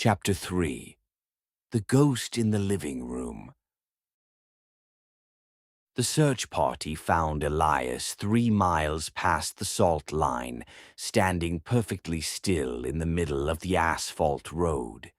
Chapter 3. The Ghost in the Living Room. The search party found Elias 3 miles past the salt line, standing perfectly still in the middle of the asphalt road.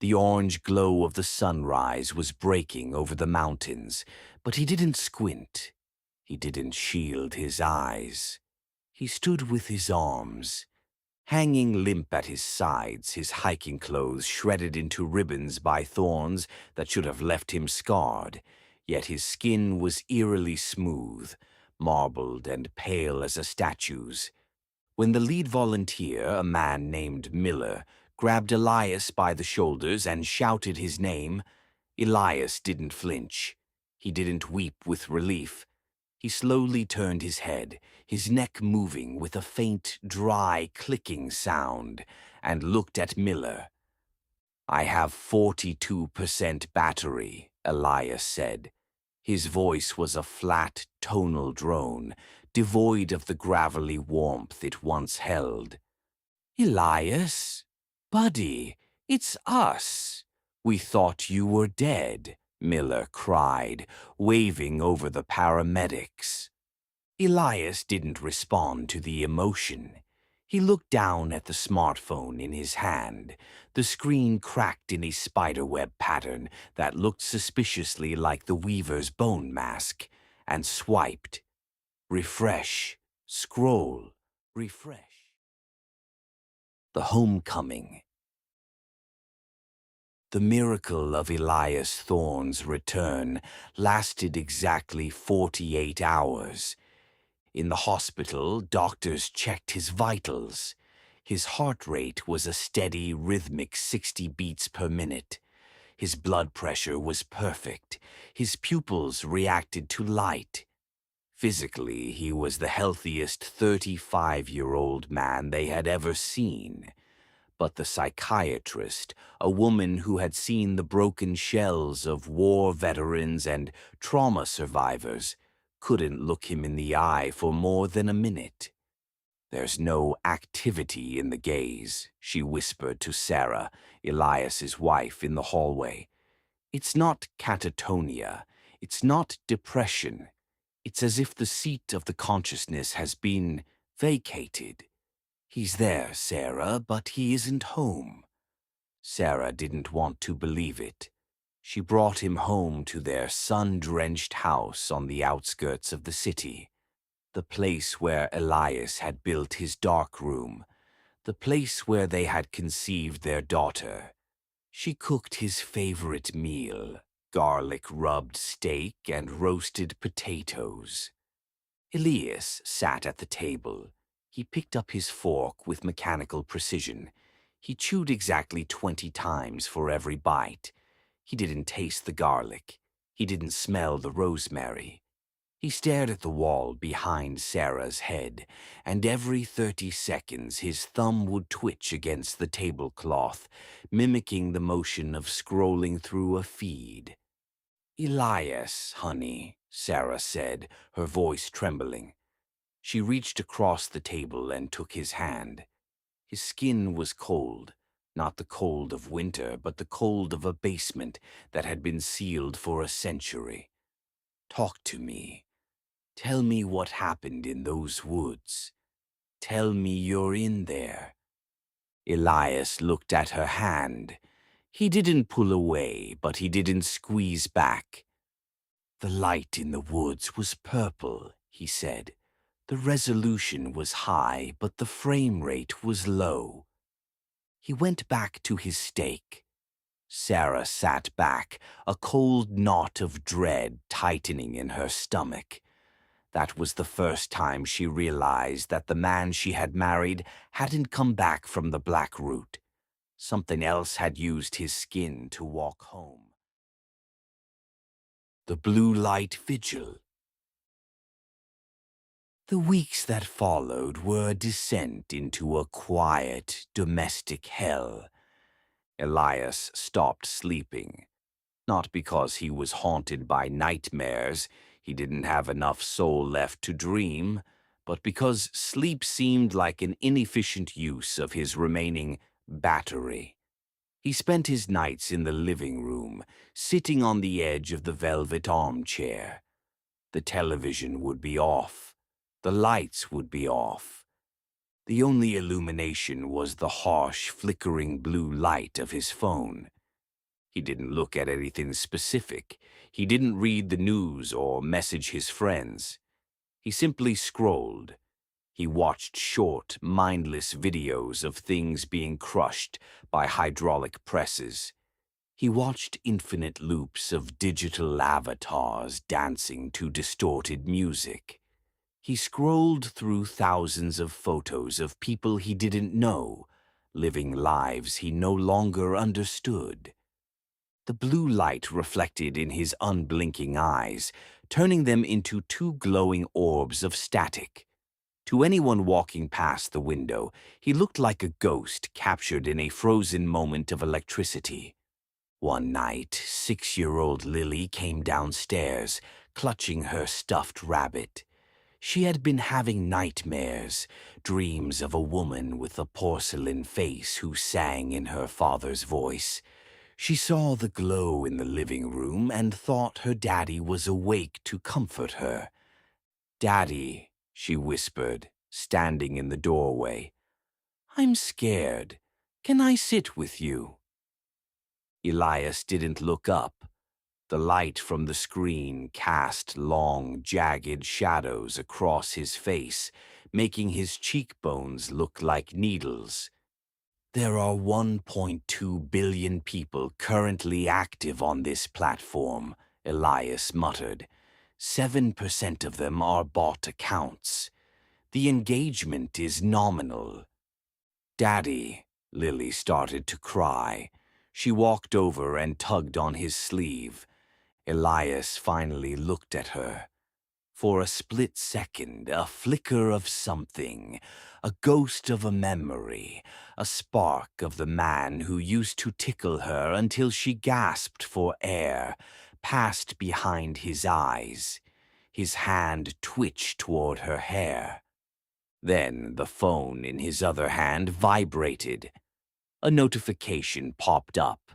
The orange glow of the sunrise was breaking over the mountains, but he didn't squint. He didn't shield his eyes. He stood with his arms hanging limp at his sides, his hiking clothes shredded into ribbons by thorns that should have left him scarred, yet his skin was eerily smooth, marbled and pale as a statue's. When the lead volunteer, a man named Miller, grabbed Elias by the shoulders and shouted his name, Elias didn't flinch. He didn't weep with relief. He slowly turned his head, his neck moving with a faint, dry, clicking sound, and looked at Miller. "I have 42% battery," Elias said. His voice was a flat, tonal drone, devoid of the gravelly warmth it once held. "Elias? Buddy, it's us. We thought you were dead," Miller cried, waving over the paramedics. Elias didn't respond to the emotion. He looked down at the smartphone in his hand, the screen cracked in a spiderweb pattern that looked suspiciously like the weaver's bone mask, and swiped. Refresh. Scroll. Refresh. The Homecoming. The miracle of Elias Thorne's return lasted exactly 48 hours. In the hospital, doctors checked his vitals. His heart rate was a steady, rhythmic 60 beats per minute. His blood pressure was perfect. His pupils reacted to light. Physically, he was the healthiest 35-year-old man they had ever seen. But the psychiatrist, a woman who had seen the broken shells of war veterans and trauma survivors, couldn't look him in the eye for more than a minute. "There's no activity in the gaze," she whispered to Sarah, Elias's wife, in the hallway. "It's not catatonia. It's not depression. It's as if the seat of the consciousness has been vacated. He's there, Sarah, but he isn't home." Sarah didn't want to believe it. She brought him home to their sun-drenched house on the outskirts of the city, the place where Elias had built his darkroom, the place where they had conceived their daughter. She cooked his favorite meal, garlic-rubbed steak and roasted potatoes. Elias sat at the table. He picked up his fork with mechanical precision. He chewed exactly 20 times for every bite. He didn't taste the garlic. He didn't smell the rosemary. He stared at the wall behind Sarah's head, and every 30 seconds his thumb would twitch against the tablecloth, mimicking the motion of scrolling through a feed. "Elias, honey," Sarah said, her voice trembling. She reached across the table and took his hand. His skin was cold, not the cold of winter, but the cold of a basement that had been sealed for a century. "Talk to me. Tell me what happened in those woods. Tell me you're in there." Elias looked at her hand. He didn't pull away, but he didn't squeeze back. "The light in the woods was purple," he said. "The resolution was high, but the frame rate was low." He went back to his steak. Sarah sat back, a cold knot of dread tightening in her stomach. That was the first time she realized that the man she had married hadn't come back from the Blackroot. Something else had used his skin to walk home. The Blue-Light Vigil. The weeks that followed were a descent into a quiet, domestic hell. Elias stopped sleeping. Not because he was haunted by nightmares, he didn't have enough soul left to dream, but because sleep seemed like an inefficient use of his remaining battery. He spent his nights in the living room, sitting on the edge of the velvet armchair. The television would be off. The lights would be off. The only illumination was the harsh, flickering blue light of his phone. He didn't look at anything specific. He didn't read the news or message his friends. He simply scrolled. He watched short, mindless videos of things being crushed by hydraulic presses. He watched infinite loops of digital avatars dancing to distorted music. He scrolled through thousands of photos of people he didn't know, living lives he no longer understood. The blue light reflected in his unblinking eyes, turning them into two glowing orbs of static. To anyone walking past the window, he looked like a ghost captured in a frozen moment of electricity. One night, 6-year-old Lily came downstairs, clutching her stuffed rabbit. She had been having nightmares, dreams of a woman with a porcelain face who sang in her father's voice. She saw the glow in the living room and thought her daddy was awake to comfort her. "Daddy," she whispered, standing in the doorway. "I'm scared. Can I sit with you?" Elias didn't look up. The light from the screen cast long, jagged shadows across his face, making his cheekbones look like needles. "There are 1.2 billion people currently active on this platform," Elias muttered. 7% of them are bot accounts. The engagement is nominal. "Daddy," Lily started to cry. She walked over and tugged on his sleeve. Elias finally looked at her. For a split second, a flicker of something, a ghost of a memory, a spark of the man who used to tickle her until she gasped for air, passed behind his eyes. His hand twitched toward her hair. Then the phone in his other hand vibrated. A notification popped up.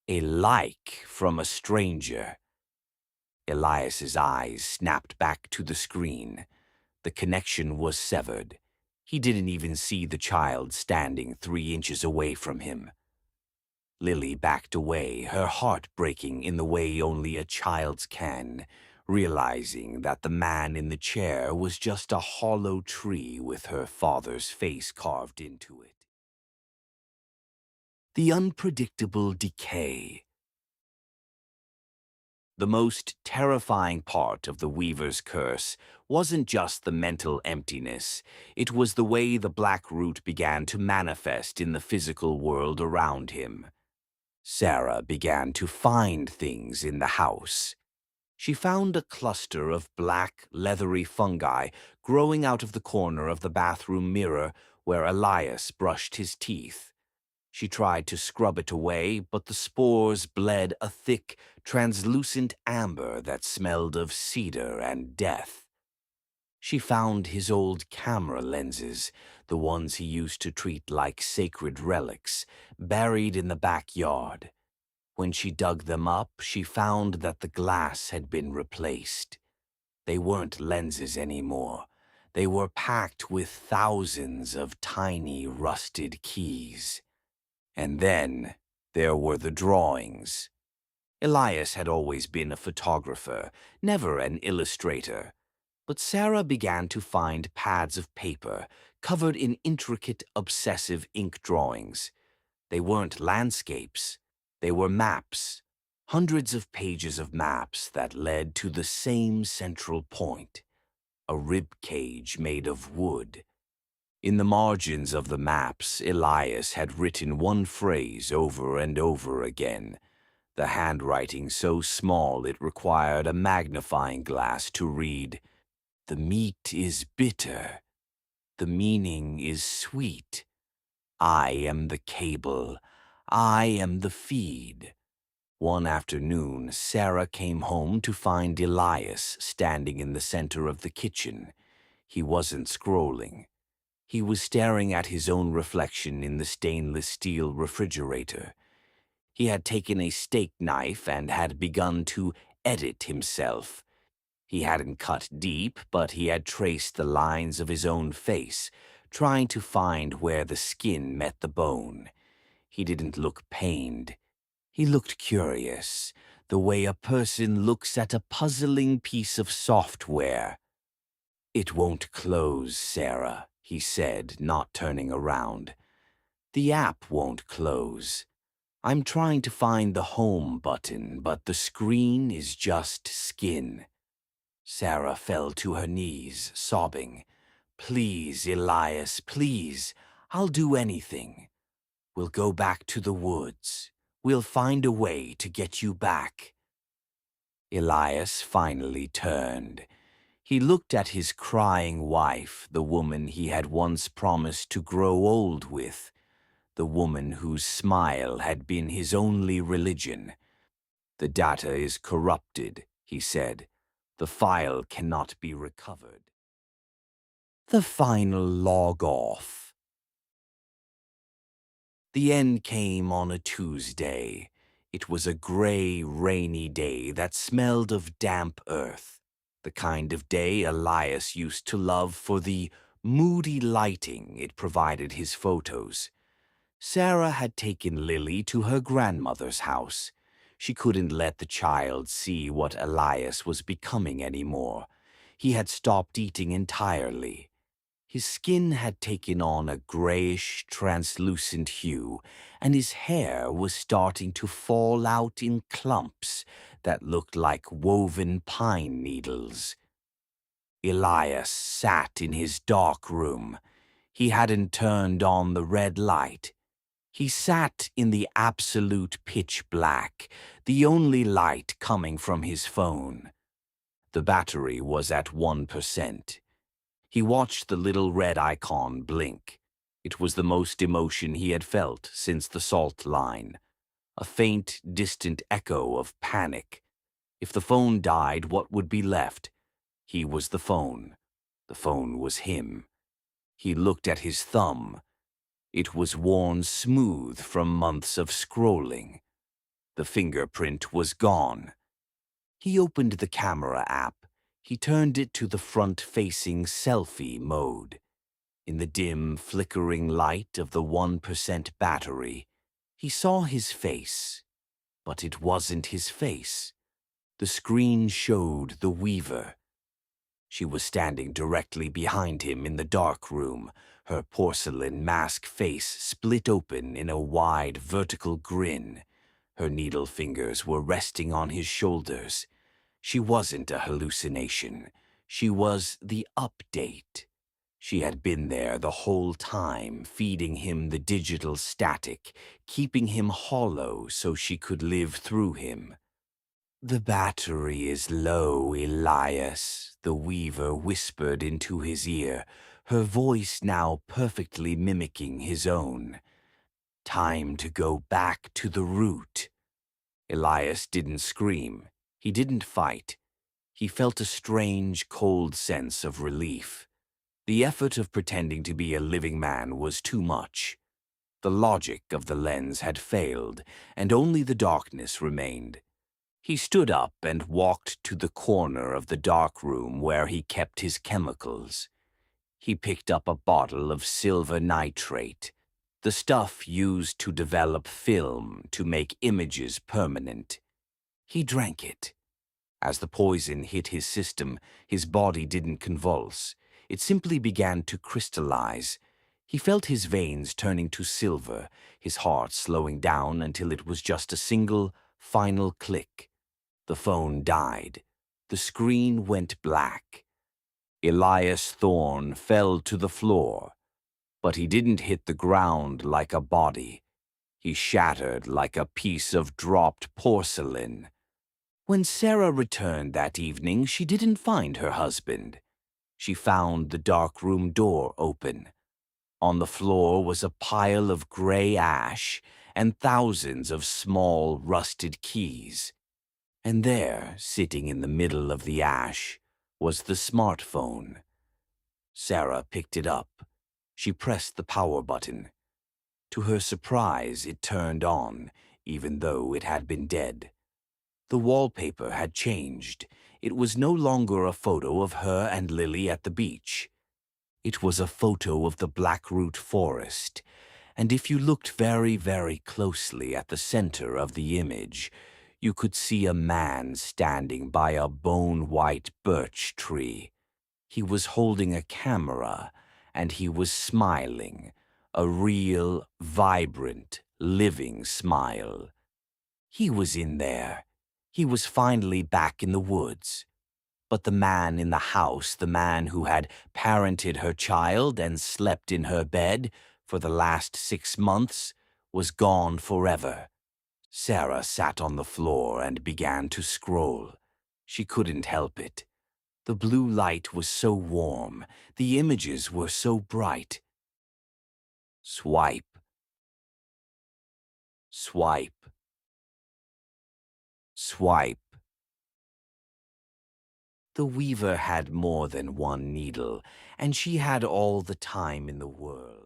A like from a stranger. Elias's eyes snapped back to the screen. The connection was severed. He didn't even see the child standing 3 inches away from him. Lily backed away, her heart breaking in the way only a child's can, realizing that the man in the chair was just a hollow tree with her father's face carved into it. The Unpredictable Decay. The most terrifying part of the Weaver's curse wasn't just the mental emptiness, it was the way the Blackroot began to manifest in the physical world around him. Sarah began to find things in the house. She found a cluster of black, leathery fungi growing out of the corner of the bathroom mirror where Elias brushed his teeth. She tried to scrub it away, but the spores bled a thick, translucent amber that smelled of cedar and death. She found his old camera lenses, the ones he used to treat like sacred relics, buried in the backyard. When she dug them up, she found that the glass had been replaced. They weren't lenses anymore. They were packed with thousands of tiny rusted keys. And then there were the drawings. Elias had always been a photographer, never an illustrator. But Sarah began to find pads of paper covered in intricate, obsessive ink drawings. They weren't landscapes. They were maps. Hundreds of pages of maps that led to the same central point. A rib cage made of wood. In the margins of the maps, Elias had written one phrase over and over again, the handwriting so small it required a magnifying glass to read, "The meat is bitter. The meaning is sweet. I am the cable. I am the feed." One afternoon, Sarah came home to find Elias standing in the center of the kitchen. He wasn't scrolling. He was staring at his own reflection in the stainless steel refrigerator. He had taken a steak knife and had begun to edit himself. He hadn't cut deep, but he had traced the lines of his own face, trying to find where the skin met the bone. He didn't look pained. He looked curious, the way a person looks at a puzzling piece of software. "It won't close, Sarah," he said, not turning around. "The app won't close. I'm trying to find the home button, but the screen is just skin." Sarah fell to her knees, sobbing. "Please, Elias, please. I'll do anything. We'll go back to the woods. We'll find a way to get you back." Elias finally turned. He looked at his crying wife, the woman he had once promised to grow old with, the woman whose smile had been his only religion. "The data is corrupted," he said. "The file cannot be recovered." The final log-off. The end came on a Tuesday. It was a gray, rainy day that smelled of damp earth, the kind of day Elias used to love for the moody lighting it provided his photos. Sarah had taken Lily to her grandmother's house. She couldn't let the child see what Elias was becoming anymore. He had stopped eating entirely. His skin had taken on a grayish, translucent hue, and his hair was starting to fall out in clumps that looked like woven pine needles. Elias sat in his dark room. He hadn't turned on the red light. He sat in the absolute pitch black, the only light coming from his phone. The battery was at 1%. He watched the little red icon blink. It was the most emotion he had felt since the salt line. A faint, distant echo of panic. If the phone died, what would be left? He was the phone. The phone was him. He looked at his thumb. It was worn smooth from months of scrolling. The fingerprint was gone. He opened the camera app. He turned it to the front-facing selfie mode. In the dim, flickering light of the 1% battery, he saw his face. But it wasn't his face. The screen showed the Weaver. She was standing directly behind him in the dark room, her porcelain mask face split open in a wide vertical grin. Her needle fingers were resting on his shoulders. She wasn't a hallucination. She was the update. She had been there the whole time, feeding him the digital static, keeping him hollow so she could live through him. "The battery is low, Elias," the Weaver whispered into his ear, her voice now perfectly mimicking his own. "Time to go back to the root." Elias didn't scream. He didn't fight. He felt a strange, cold sense of relief. The effort of pretending to be a living man was too much. The logic of the lens had failed, and only the darkness remained. He stood up and walked to the corner of the dark room where he kept his chemicals. He picked up a bottle of silver nitrate, the stuff used to develop film to make images permanent. He drank it. As the poison hit his system, his body didn't convulse. It simply began to crystallize. He felt his veins turning to silver, his heart slowing down until it was just a single, final click. The phone died. The screen went black. Elias Thorne fell to the floor. But he didn't hit the ground like a body. He shattered like a piece of dropped porcelain. When Sarah returned that evening, she didn't find her husband. She found the darkroom door open. On the floor was a pile of gray ash and thousands of small, rusted keys. And there, sitting in the middle of the ash, was the smartphone. Sarah picked it up. She pressed the power button. To her surprise, it turned on, even though it had been dead. The wallpaper had changed. It was no longer a photo of her and Lily at the beach. It was a photo of the Blackroot Forest, and if you looked very, very closely at the center of the image, you could see a man standing by a bone-white birch tree. He was holding a camera, and he was smiling, a real, vibrant, living smile. He was in there. He was finally back in the woods. But the man in the house, the man who had parented her child and slept in her bed for the last 6 months, was gone forever. Sarah sat on the floor and began to scroll. She couldn't help it. The blue light was so warm. The images were so bright. Swipe. Swipe. Swipe. The weaver had more than one needle, and she had all the time in the world.